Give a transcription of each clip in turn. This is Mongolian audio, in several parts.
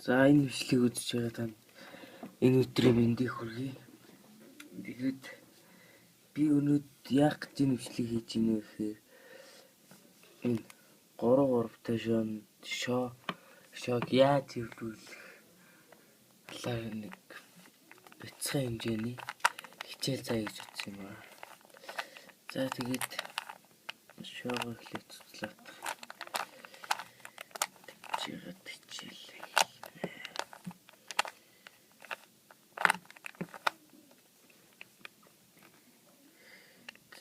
За энэ бичлэгийг үзэж байгаа танд энэ өдрийн мэндийг хүргэе. Тэгээд би өнөөдөр яг гэж энэ бичлэгийг хийж ийнэ гэхээр энэ 3-3-тай шог яаж эвлүүлэх талаар нэг бяцхан хэмжээний хичээл заа гэж утсан юм аа. За тэгээд шоогоо эхлээд цуцлаадах. Тэгжээд хичээл.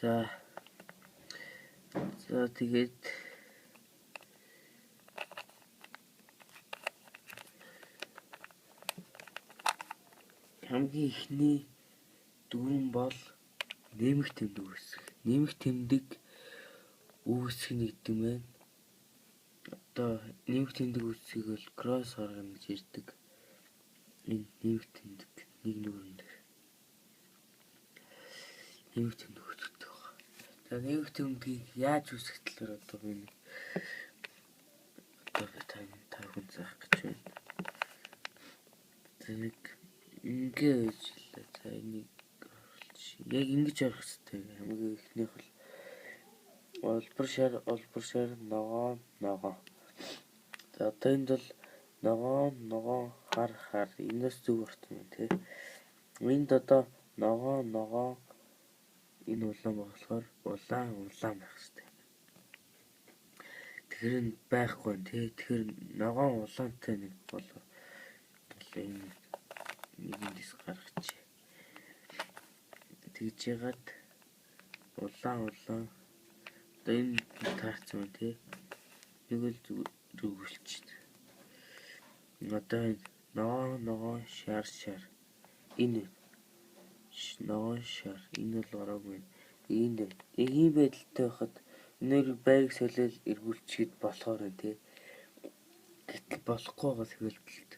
За тэгээд хамгийн ихний дүрэн бол нэмэх тэмдэг үүсгэх. Нэмэх тэмдэг үүсгэх гэдэг нь одоо нэмэх тэмдэг үүсгэх бол кросс гаргана гэж ярьдаг. Энэ нэмэх тэмдэг нэг нүрэн дээр нэмэх тэмдэг үүсгэх байна. За нэмэх тэмдгийг яаж үүсгэх талаар одоо би тань заах гэж байна. За нэг ингэж хэлээ. За энийг яг ингэж явах хэрэгтэй. Хамгийн ихнийх бол олбор шар ногоо. За одоо энд бол ногоо хар энэс зүг орсон тий. Энд одоо ногоо энэ улаан болохоор улаан байх хэрэгтэй. Тэгэхээр нь байхгүй тий. Тэгэхээр ногоо улаантай нэг болоо. Энэ нэгээс гаргачих. Тэгж ягаад улаан одоо энэ таарсан тий. Нэг л зүгүүлчихнэ. Одоо энэ ногоо шар энэ ногоо шар энэ бол ороогүй. Энд ийм байдалтай байхад нэр байрыг солиод эргүүлчихэд болохоор тий. Гэтэл болохгүй байгаа төгөлдөлт.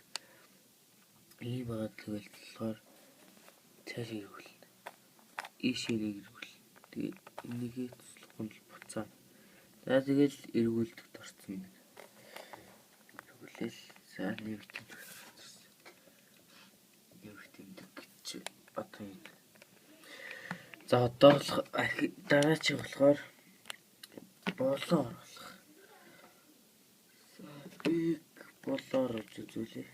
Ийм байгаа төгөлдөл болохоор цааш эргүүлнэ. Ийшээ эргүүл. Тэгээ энийгээ туслахын буцаа. За тэгэл эргүүлдэг орсон байна. Тэгвэл за нэмэх тэмдэг гэж одоо энэ. За одоо дараачих болохоор болоо оруулах. За биг болоо оруулж үзүүлье.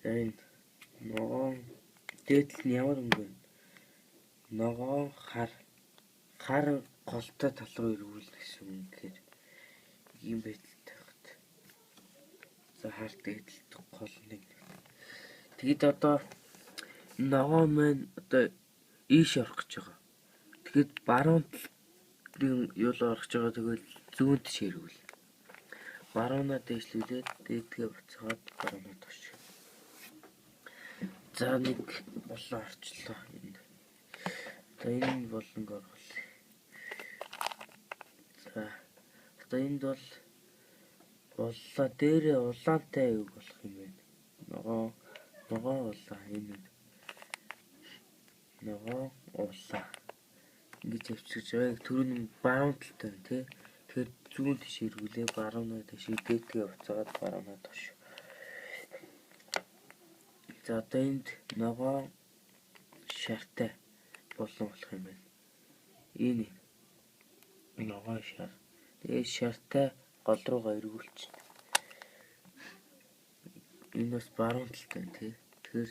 За энэ ногоо дээдл нь ямар юм бэ? Ногоо хар голтой тал руу эргүүлнэ гэсэн юм гэхээр ийм байдалтай байна. За хар дээдэлт гол нэг. Тэгэд одоо ногоо маань одоо ийш орох гэж байгаа. Тэгэд баруун талын юул орох гэж байгаа тэгвэл зүүн тийш эргүүл. Баруунаа дээшлүүлээд дээдгээ буцаагаад баруунаа тоош. За нэг болоо орчлоо. Одоо энэ болонг оруулъя. За одоо энд бол боллоо дээрээ улаантай юу болох юм бэ? Ногоо улаан энэ. Ногоо улаан. Ингэж авчирч байгаа. Түрүүн баруун талтай тий. Тэгэхээр зүүн тийш эргүүлээ баруунаа тийш дээдгээ буцаагаад баруунаа тоош. За одоо энд ногоо шартай болон болох юм байна. Энэ ногоо шар. Тэгээ шартай гол руугаа эргүүлчихнэ. Энэ бас баруун талтай тий. Тэгэхээр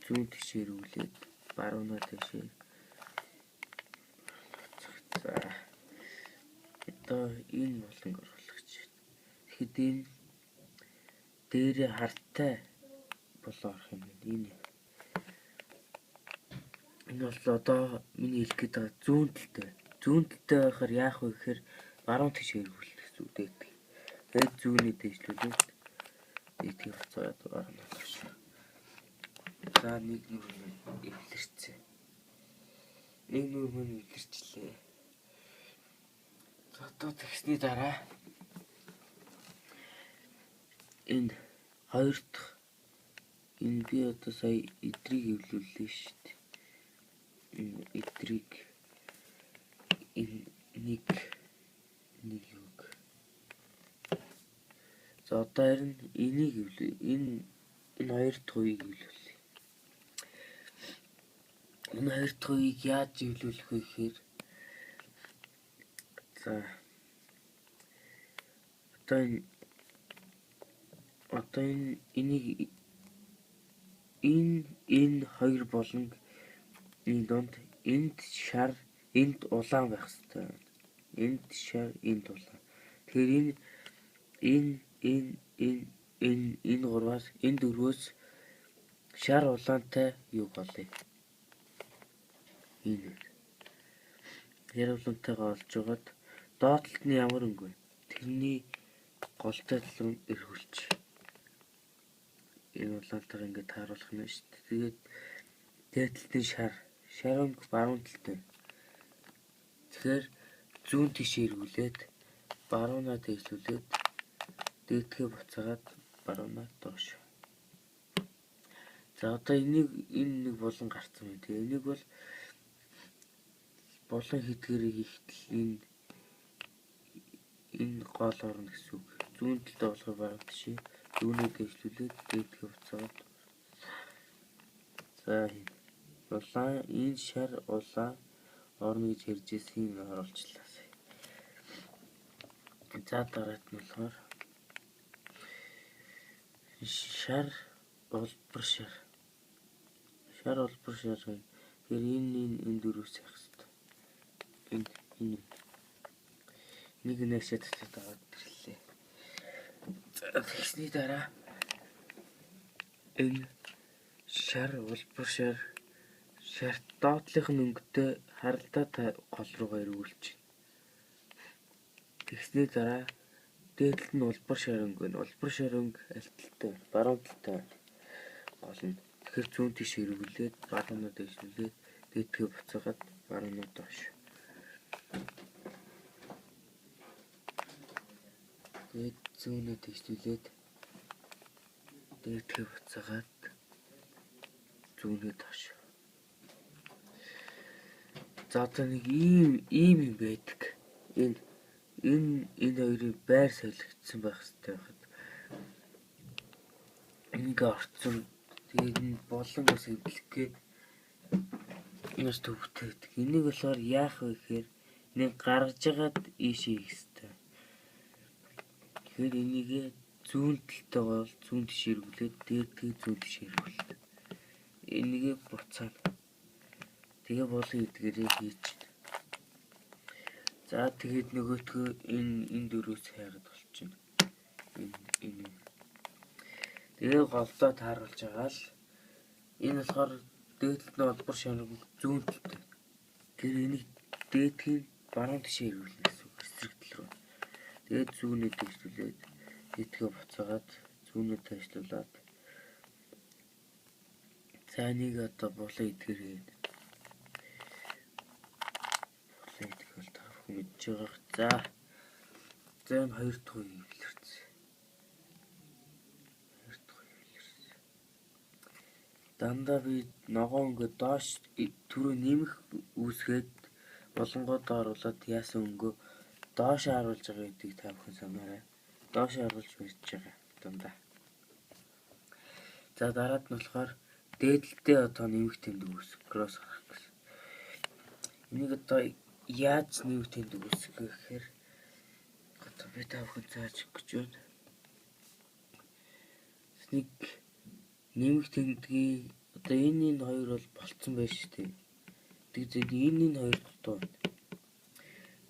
зүүн тийш эргүүлээд баруунаа тийш. За одоо энэ болонг оруулах гэж байна. Тэгэхэд энэ дээрээ хартай болоо орох юм байна. Энэ бол одоо миний хэлэх гээд байгаа зүүн талтай. Зүүн талтай байхаар яах вэ гэхээр баруун тийш эргүүлэх зүгдээд. Тэгээд зүүнээ дээшлүүлээд дээдгээ буцаагаад баруунаа тоош. За нэг нүрэн эвлэрчээ. Нэг нүрэн эвлэрчлээ. За одоо тэгсний дараа энэ хоёр дахь энэ би одоо сая эдрийг эвлүүллээ шүү дээ. Эдрийг энэ нэг юг. За одоо харин энийг энэ хоёр дахь үеийг хэвлүүлээ. Энэ хоёр дахь үеийг яаж хэвлүүлэх вэ гэхээр за одоо энийг энэ хоёр боломжийн донд энд шар, энд улаан байх хэрэгтэй. Энд шар, энд улаан. Тэгэхээр энэ гурваас энэ дөрвөөс шар улаантай юу болъё? Энэ. Шар улаантайгаа олж жагаад доотлолт нь ямар өнгө вэ? Тэрний голтой тал руу эргүүлж. Энэ улаантайгаа ингээд тааруулах нь шүү дээ. Тэгээд дээдлэлтийн шар өнгө баруун талтай. Тэгэхээр зүүн тийш эргүүлээд баруунаа дэвшлүүлээд дээдгээ буцаагаад баруунаа доош. За одоо энэ нэг болон гарцсан байна. Тэгээ энийг бол болон хэдгээрийг ихтэл энэ гол орно гэсэн үг. Зүүн талтай болохоор баруун тийш зүүнээ дэвшлүүлээд дээдгээ буцаагаад. За улаан энэ шар улаан орно гэж ярьж ирснийг харуулчлаа. За дараад нь болохоор шар улбар шар. Шар улбар шар. Тэгэхээр энэ дөрвөөс явах хэрэгтэй. Энэ нэг нэшээ татаад аваад ирлээ. За тэгсний дараа энэ шар улбар шар доотлих нь өнгөтэй харалдаа гол руугаа эргүүлж. Тэгсний дараа дээдлэлт нь улбар шар өнгө байна. Улбар шар өнгө аль талтай? Баруун талтай гол нь. Тэгэхээр зүүн тийш эргүүлээд баруунаа дэвшлүүлээд дээдгээ буцаагаад баруунаа доош. Тэгээд зүүнээ дэвшлүүлээд дээдгээ буцаагаад зүүнээ доош. За одоо нэг ийм байдаг. Энэ хоёрын байр солигдсон байх хэрэгтэй байхад. Ингээ орцсон. Тэгээд энэ болон бас хэвлэх гээд яаж төвхтэй байдаг. Энийг болохоор яах вэ гэхээр нэг гаргаж ягаад ийшээ хийх хэрэгтэй. Тэгэхээр энийг зүүн талтайгаа бол зүүн тийш эргүүлээд дээдгээ зүүн тийш эргүүл. Энийг буцаана. Тэгээ болон эдгээрээ хийж. За тэгээд нөгөөтгөө энэ дөрвөөс хайгаад болчихно. Энэ. Тэгээ голдоо тааруулж байгаа л энэ болохоор дээдлэлт нь улбар шар зүүн талтай. Тэр энийг дээдхийн баруун тийш эргүүлнэ гэсэн үг. Эсрэг тал руу. Тэгээд зүүнээ дэвшлүүлээд дээдгээ буцаагаад зүүнээ дэвшлүүлээд за нэг одоо булан эдгээр хийн. Булан эдгээр бол та бүхэн мэдж байгаа. За энэ хоёр дахь үе хэвлэрсэн. Дандаа би ногоон өнгө доош түрүү нэмэх үүсгээд болонгоо дооруулаад яасан өнгө доош харуулж байгаа гэдгийг та бүхэн санаарай. Доош харуулж барьж байгаа дандаа. За дараад нь болохоор дээдлэлтээ одоо нэмэх тэмдэг үүсгэх кросс гарах гэсэн. Энийг одоо яаж нэмэх тэмдэг үүсгэх вэ гэхээр одоо би та бүхэн зааж өгч байна. Нэг нэмэх тэмдгийн одоо энэ хоёр бол болцсон байж шүү дээ. Тэгээд энэ хоёр дутуу байна.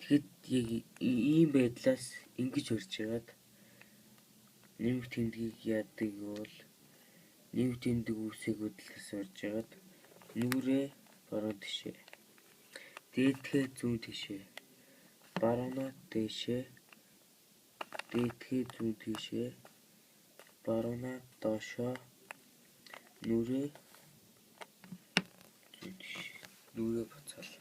Тэгэхэд яг ийм байдлаас ингэж өрж яагаад нэмэх тэмдгийг яадаг бол нэмэх тэмдэг үүсэх хөдөлгөөс орж яагаад нүрээ баруун тишээ. Дээдгээ зүүн тишээ. Баруунаа дээшээ. Дээдгээ зүүн тишээ. Баруунаа доошоо. Нүрээ буцаал.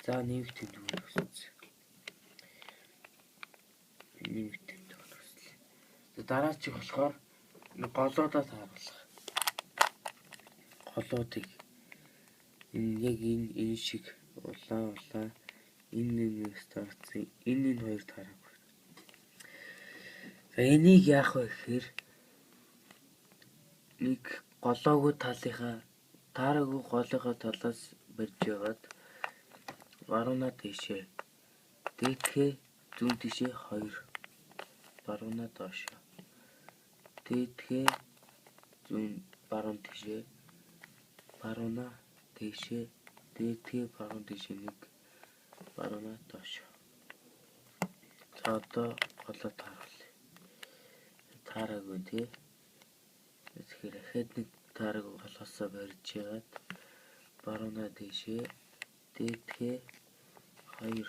За нэмэх тэмдэг үүсгэв. Нэмэх тэмдэг үүсгэлээ. Дараачих болохоор голоодоо тааруулах. Голоодыг яг энэ шиг улаан энэ нэг тарцсан энэ хоёр таараагүй. Энийг яах вэ гэхээр нэг голоогүй талынхаа таараагүй голынхаа талаас барьж яагаад баруунаа дэшээ дээдхээ зүүн тишээ 2 баруунаа доош дээдхээ зүүн баруун тишээ баруунаа дэшээ дээдхээ баруун тишээ 1 баруунаа доош. За одоо голоо тааруулъя. Таараагүй тий. Тэгэхээр ахад нэг таараагүй голоосоо барьж яагаад баруунаа дэшээ дээдхээ 2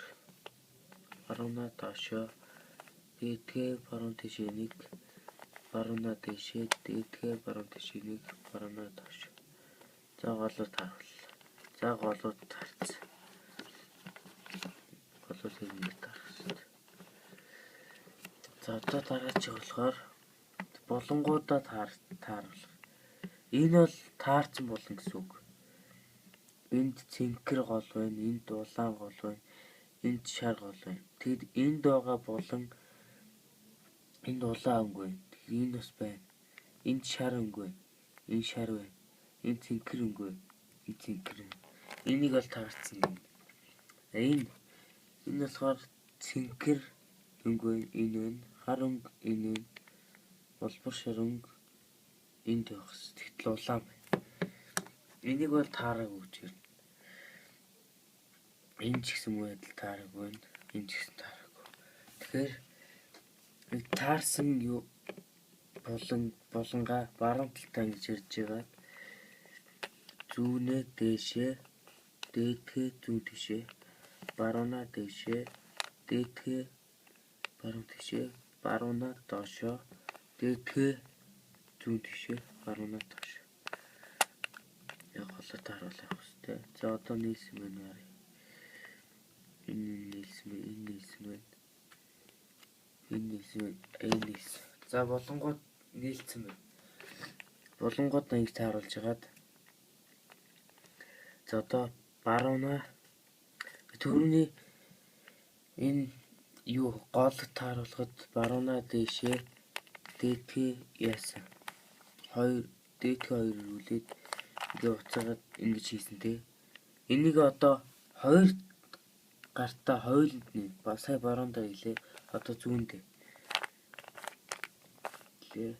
баруунаа доошоо дээдхээ баруун тишээ 1 баруунаа дэшээ дээдхээ баруун тишээ 1 баруунаа доошоо. За голоо тааруулъя. За голоо таарсан. Голоо ингэ таарсан. За одоо дараач болохоор болонгуудаа тааруулах. Энэ бол таарсан болно гэсэн үг. Энд цэнхэр гол байна, энд улаан гол байна, энд шар гол байна. Тэгэд энд байгаа болон энд улаан өнгө байна. Энэ бас байна. Энд шар өнгө байна. Энэ шар байна. Энэ цэнхэр өнгө байна. Энэ цэнхэр. Энийг бол таарсан юм. Энэ болохоор цэнхэр өнгө байна. Энэ байна. Хар өнгө энэ байна. Болбор шар өнгө энд байх. Тэгтэл улаан байна. Энийг бол таараагүй гэж байна. Энэ ч гэсэн байдал таараагүй байна. Энэ ч гэсэн таараагүй. Тэгэхээр таарсан юу болонгаа баруун талдаа ингэж ирж байгаа. Зүүнээ дээшээ дээдхээ зүүн тишээ баруунаа дээшээ дээдхээ баруун тишээ баруунаа доошоо дээдхээ зүүн тишээ баруунаа доошоо. Яг голоо тааруулах хэрэгтэй. За одоо нийлсэн байна яа. Энэ нийлсэн. За болонгууд нийлсэн байна. Болонгууд ингэж тааруулж хагаад за одоо баруунаа түрүүний энэ юу гол тааруулахад баруунаа дэшээ дээдхээ яасан 2 дээдхээ 2 ирүүлээд ингээ уцаагаад ингэж хийсэн те. Энийг одоо 2 гартаа хойлонд нь сая баруундаа илээ одоо зүүндээ илээ.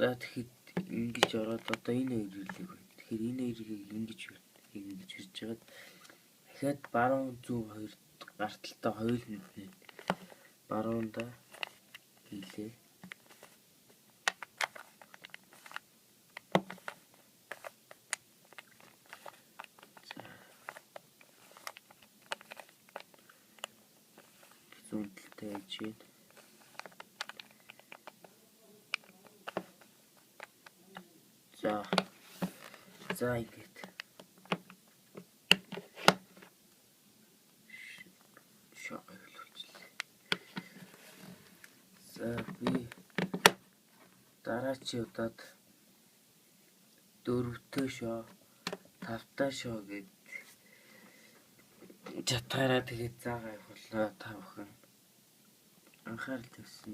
За тэгэхэд ингэж ороод одоо энэ хоёр ирлээ. Тэгэхээр энэ хоёрыг ингэж хийж жагаад дахиад баруун зүүн хоёр гарталтаа хойлонд нь баруундаа илээ. Зүүнтэлтэй ажид. За ингээд. За би дараачийн удаад 4-тэй шоо 5-тай шоо гэд чатаараа тэгээд заагаа явуулаа та бүхэн анхаарал тавьсан